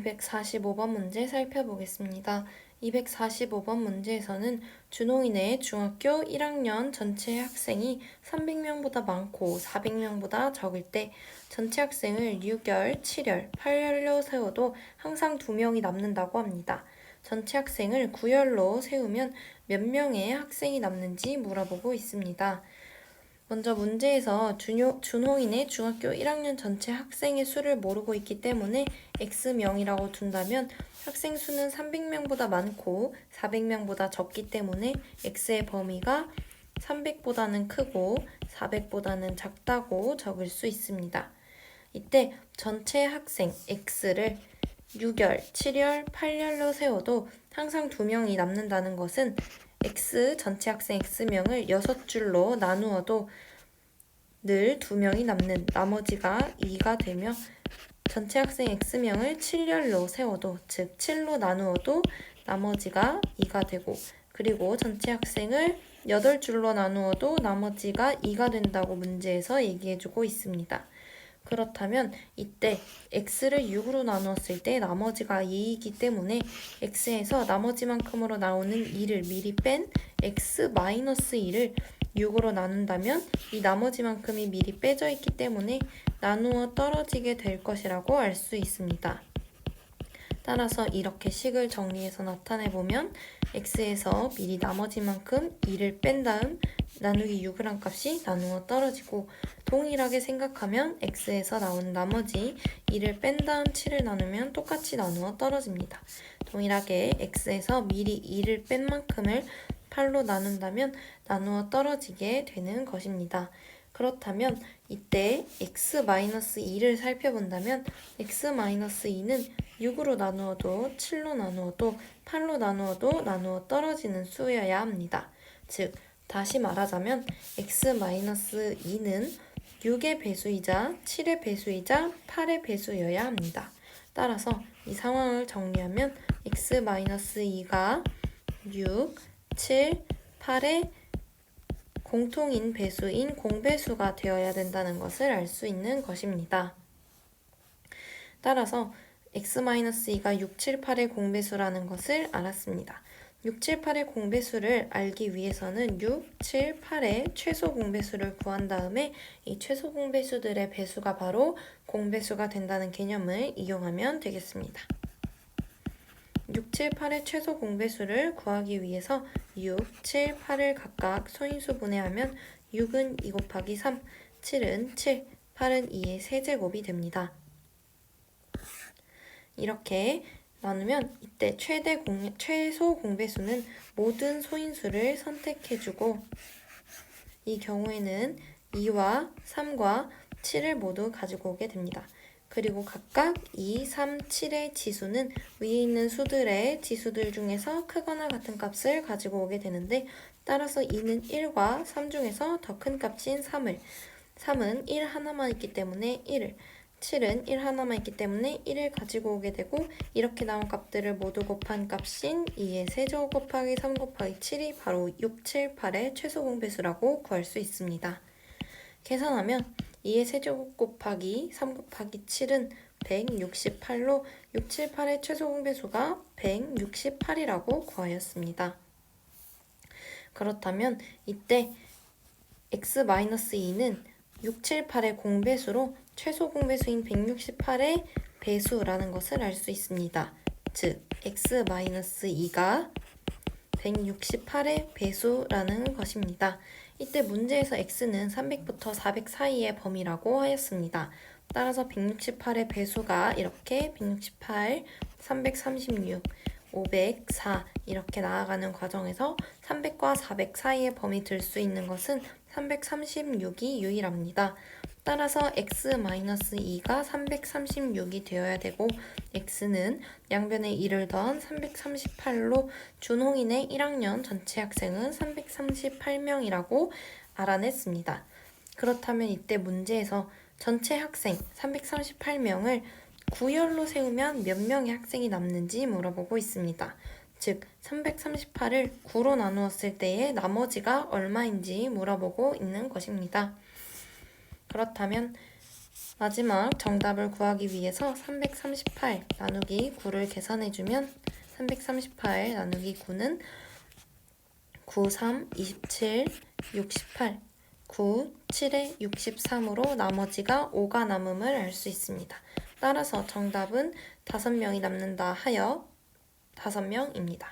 245번 문제 살펴보겠습니다. 245번 문제에서는 준홍이네 중학교 1학년 전체 학생이 300명보다 많고 400명보다 적을 때 전체 학생을 6열, 7열, 8열로 세워도 항상 2명이 남는다고 합니다. 전체 학생을 9열로 세우면 몇 명의 학생이 남는지 물어보고 있습니다. 먼저 문제에서 준홍이네 중학교 1학년 전체 학생의 수를 모르고 있기 때문에 X명이라고 둔다면 학생 수는 300명보다 많고 400명보다 적기 때문에 X의 범위가 300보다는 크고 400보다는 작다고 적을 수 있습니다. 이때 전체 학생 X를 6열, 7열, 8열로 세워도 항상 2명이 남는다는 것은 X 전체 학생 X명을 6줄로 나누어도 늘 2명이 남는 나머지가 2가 되며 전체 학생 X명을 7열로 세워도 즉 7로 나누어도 나머지가 2가 되고 그리고 전체 학생을 8줄로 나누어도 나머지가 2가 된다고 문제에서 얘기해주고 있습니다. 그렇다면 이때 x를 6으로 나누었을 때 나머지가 2이기 때문에 x에서 나머지만큼으로 나오는 2를 미리 뺀 x-2를 6으로 나눈다면 이 나머지만큼이 미리 빼져 있기 때문에 나누어 떨어지게 될 것이라고 알 수 있습니다. 따라서 이렇게 식을 정리해서 나타내보면 x에서 미리 나머지만큼 2를 뺀 다음 나누기 6을 한 값이 나누어 떨어지고 동일하게 생각하면 x에서 나온 나머지 2를 뺀 다음 7을 나누면 똑같이 나누어 떨어집니다. 동일하게 x에서 미리 2를 뺀 만큼을 8로 나눈다면 나누어 떨어지게 되는 것입니다. 그렇다면 이때 x-2를 살펴본다면 x-2는 6으로 나누어도 7로 나누어도 8로 나누어도 나누어 떨어지는 수여야 합니다. 즉 다시 말하자면 x-2는 6의 배수이자 7의 배수이자 8의 배수여야 합니다. 따라서 이 상황을 정리하면 x-2가 6, 7, 8의 공통인 배수인 공배수가 되어야 된다는 것을 알 수 있는 것입니다. 따라서 x-2가 6, 7, 8의 공배수라는 것을 알았습니다. 6, 7, 8의 공배수를 알기 위해서는 6, 7, 8의 최소 공배수를 구한 다음에 이 최소 공배수들의 배수가 바로 공배수가 된다는 개념을 이용하면 되겠습니다. 6, 7, 8의 최소 공배수를 구하기 위해서 6, 7, 8을 각각 소인수분해하면 6은 2 곱하기 3, 7은 7, 8은 2의 세제곱이 됩니다. 이렇게 나누면 이때 최소 공배수는 모든 소인수를 선택해주고 이 경우에는 2와 3과 7을 모두 가지고 오게 됩니다. 그리고 각각 2, 3, 7의 지수는 위에 있는 수들의 지수들 중에서 크거나 같은 값을 가지고 오게 되는데 따라서 2는 1과 3 중에서 더 큰 값인 3은 1 하나만 있기 때문에 1을 7은 1 하나만 있기 때문에 1을 가지고 오게 되고 이렇게 나온 값들을 모두 곱한 값인 2의 세제곱 곱하기 3 곱하기 7이 바로 6, 7, 8의 최소 공배수라고 구할 수 있습니다. 계산하면 2의 세제곱 곱하기 3 곱하기 7은 168로 6, 7, 8의 최소 공배수가 168이라고 구하였습니다. 그렇다면 이때 x-2는 6, 7, 8의 공배수로 최소 공배수인 168의 배수라는 것을 알 수 있습니다. 즉 x-2가 168의 배수라는 것입니다. 이때 문제에서 x는 300부터 400 사이의 범위라고 하였습니다. 따라서 168의 배수가 이렇게 168, 336, 504 이렇게 나아가는 과정에서 300과 400 사이의 범위 들 수 있는 것은 336이 유일합니다. 따라서 x-2가 336이 되어야 되고 x는 양변에 2를 더한 338로 준홍이네 1학년 전체 학생은 338명이라고 알아냈습니다. 그렇다면 이때 문제에서 전체 학생 338명을 9열로 세우면 몇 명의 학생이 남는지 물어보고 있습니다. 즉 338을 9로 나누었을 때의 나머지가 얼마인지 물어보고 있는 것입니다. 그렇다면 마지막 정답을 구하기 위해서 338 나누기 9를 계산해주면 338 나누기 9는 9, 3, 27, 68, 9, 7에 63으로 나머지가 5가 남음을 알 수 있습니다. 따라서 정답은 5명이 남는다 하여 5명입니다.